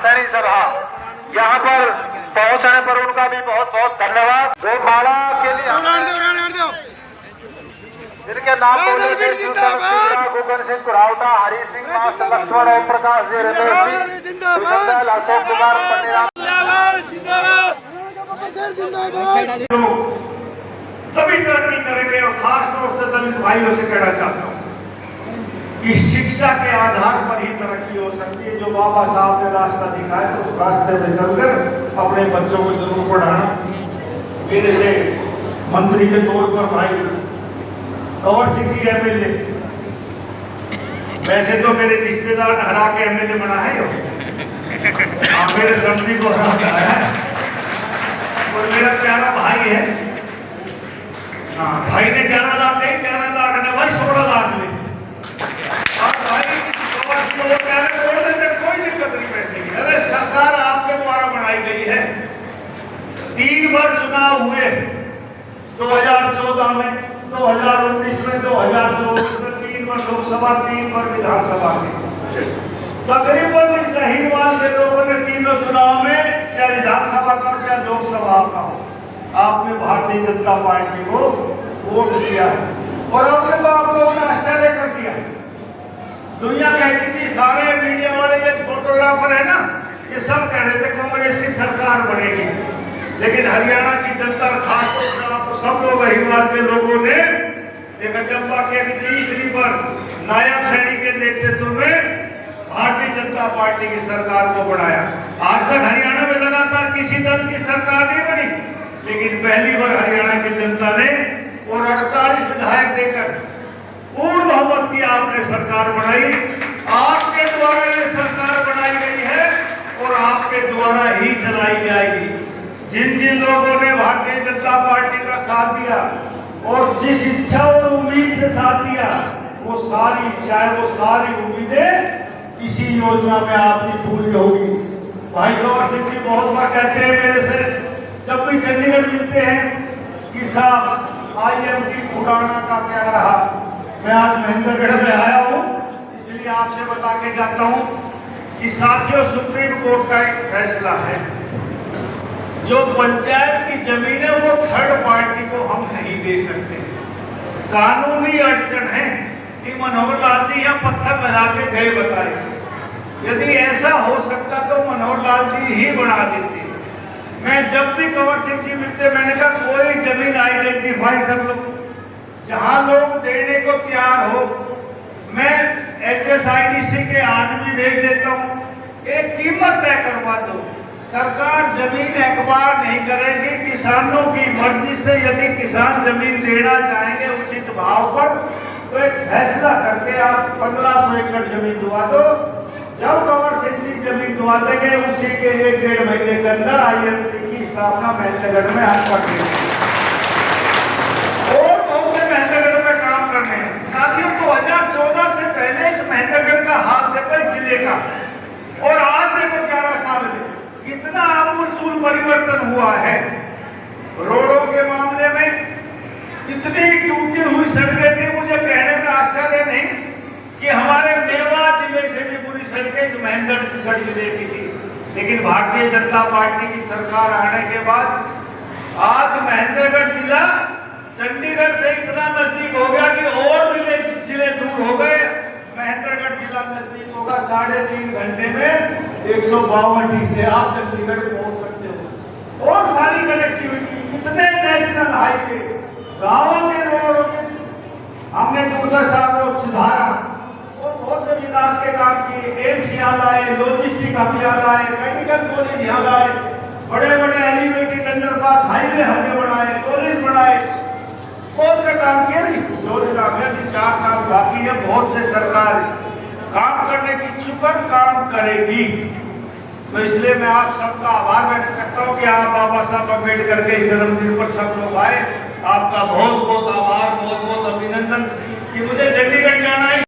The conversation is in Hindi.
सैनी सभा यहाँ पर पहुंचने पर उनका भी बहुत बहुत धन्यवाद। गोमाला के लिए जिनके नाम गोगन सिंह कुरावटा, हरी सिंह, मास्टर लक्ष्मण, ओम प्रकाश जी, रमेश जी, अशोक कुमार पंड्या, तभी तरक्की करेंगे। और खास तौर से दलित भाइयों से कहना चाहता हूँ कि शिक्षा के आधार पर ही तरक्की हो सकती है। जो बाबा साहब ने रास्ता दिखाया तो उस रास्ते में चलकर अपने बच्चों को जरूर पढ़ाना। मेरे से मंत्री के तौर पर भाई कंवर सिंह जी एमएलए, वैसे तो मेरे रिश्तेदार हरा के एमएलए बना है, मेरे समझी को हरा है और मेरा प्यारा भाई है। हाँ, भाई ने 11 लाख नहीं, 11 लाख ने भाई 16 लाख ले। और भाई कंवर सिंह वो कह रहे कोई दिक्कत नहीं पैसे की। अरे सरकार आपके द्वारा बनाई गई है। 3 बार चुनाव हुए, 2014 में, 2019 में, 2024 में, 3 बार लोकसभा, 3 बार विधानसभा में। तकरीबन इस अहिरवाल के लोगों ने तीनों चुनाव में, चाहे विधानसभा का हो चाहे लोकसभा का हो, आपने भारतीय जनता पार्टी को वोट दिया है। और आपने तो आप लोगों ने आश्चर्य कर दिया। दुनिया कहती थी, सारे मीडिया वाले ये फोटोग्राफर है ना, ये सब कह रहे थे कांग्रेस की सरकार बनेगी। लेकिन हरियाणा की जनता, खासतौर से आपको सब लोग अहिरवाल के लोगों ने एक अचंबा के तीसरी बार नायब सैनी के नेतृत्व में भारतीय जनता पार्टी की सरकार को बनाया। आज तक हरियाणा में लगातार किसी दल की सरकार नहीं बनी, लेकिन पहली बार हरियाणा की जनता ने और 48 विधायक देकर पूर्ण बहुमत की आपने सरकार बनाई। आपके द्वारा ये सरकार बनाई गई है और आपके द्वारा ही चलाई जाएगी। जिन जिन लोगों ने भारतीय जनता पार्टी का साथ दिया और जिस इच्छा और उम्मीद से साथ दिया, वो सारी इच्छाएं, वो सारी उम्मीदें इसी योजना में आपकी पूरी होगी। भाई कंवर सिंह जी बहुत बार कहते हैं मेरे से, जब भी चंडीगढ़ मिलते हैं, कि साहब आईएमटी खुराना का क्या रहा। मैं आज महेंद्रगढ़ में आया हूँ, इसलिए आपसे बता के जाता हूँ कि साथियों, सुप्रीम कोर्ट का एक फैसला है, जो पंचायत की जमीन है वो थर्ड पार्टी को हम नहीं दे सकते। कानूनी अड़चन है कि मनोहर लाल जी यहाँ पत्थर लगा के गए बताए। यदि ऐसा हो सकता तो मनोहर लाल जी ही बना देते। मैं जब भी कंवर सिंह जी मिलते, मैंने कहा कोई जमीन आइडेंटिफाई कर लो जहां लोग देने को तैयार हो। मैं HSIDC के आदमी भेज देता हूँ, एक कीमत तय करवा दो। सरकार जमीन एक्वायर नहीं करेगी, किसानों की मर्जी से यदि किसान जमीन देना चाहेंगे उचित भाव पर, तो एक फैसला करके आप 1500 एकड़ जमीन दुआ दो। जब कंवर सिंह जी जमीन दुआ देंगे, उसी के 1-1.5 महीने के अंदर IMT की स्थापना महेंद्रगढ़ में हम कर देंगे। और बहुत से महेंद्रगढ़ में काम करने हैं। साथियों, 2014 से पहले इस महेंद्रगढ़ का हाल देखो जिले का, और आज देखो 11 साल में कितना आमूल परिवर्तन हुआ है। रोडों के मामले में इतनी टूटी हुई सड़कें थी, मुझे कहने में आश्चर्य नहीं कि हमारे मेवात जिले से भी बुरी सड़कें महेंद्रगढ़ जिले की थी। लेकिन भारतीय जनता पार्टी की सरकार आने के बाद आज महेंद्रगढ़ जिला चंडीगढ़ से इतना नजदीक हो गया कि और जिले दूर हो गए। महेंद्रगढ़ जिला नजदीक होगा, 3.5 घंटे में 152 से आप चंडीगढ़ पहुंच सकते हो। और सारी कनेक्टिविटी, इतने नेशनल हाईवे, गांवों के रोडों में हमने दुर्दशा को सुधारा और बहुत से विकास के काम किए। एम्स यहाँ लाए, लॉजिस्टिक हब यहाँ लाए, मेडिकल कॉलेज यहाँ लाए, बड़े बड़े एलिवेटेड अंडरपास हाईवे हमने बनाए, कॉलेज बनाए, बहुत से काम किए। इस योजना में 4 साल बाकी है। बहुत से सरकार काम करने की इच्छुक काम करेगी। तो इसलिए मैं आप सबका आभार व्यक्त करता हूँ कि आप बाबा साहब अम्बेडकर के जन्मदिन पर सब लोग आए। आपका बहुत बहुत आभार, बहुत बहुत अभिनंदन कि मुझे चंडीगढ़ जाना है।